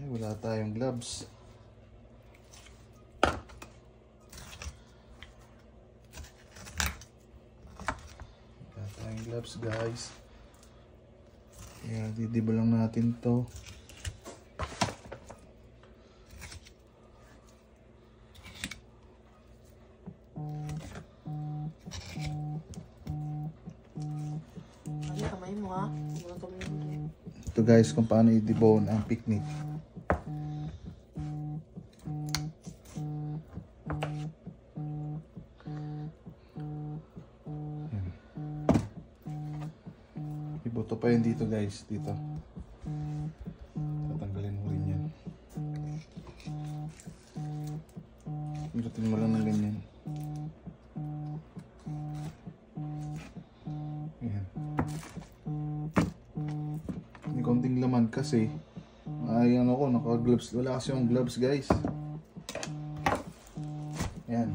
wala tayong gloves. Wala tayong gloves guys. Kaya didiba lang natin to. Kamay mo ha. Ito guys kung paano i-debone ang picnic. Ibuto pa yun dito guys, dito. Tatanggalin mo rin yan. Ibutin mo lang ng ganyan. Ayan. May konting laman kasi ayan ako, naka-gloves. Wala kasi yung gloves guys. Ayan.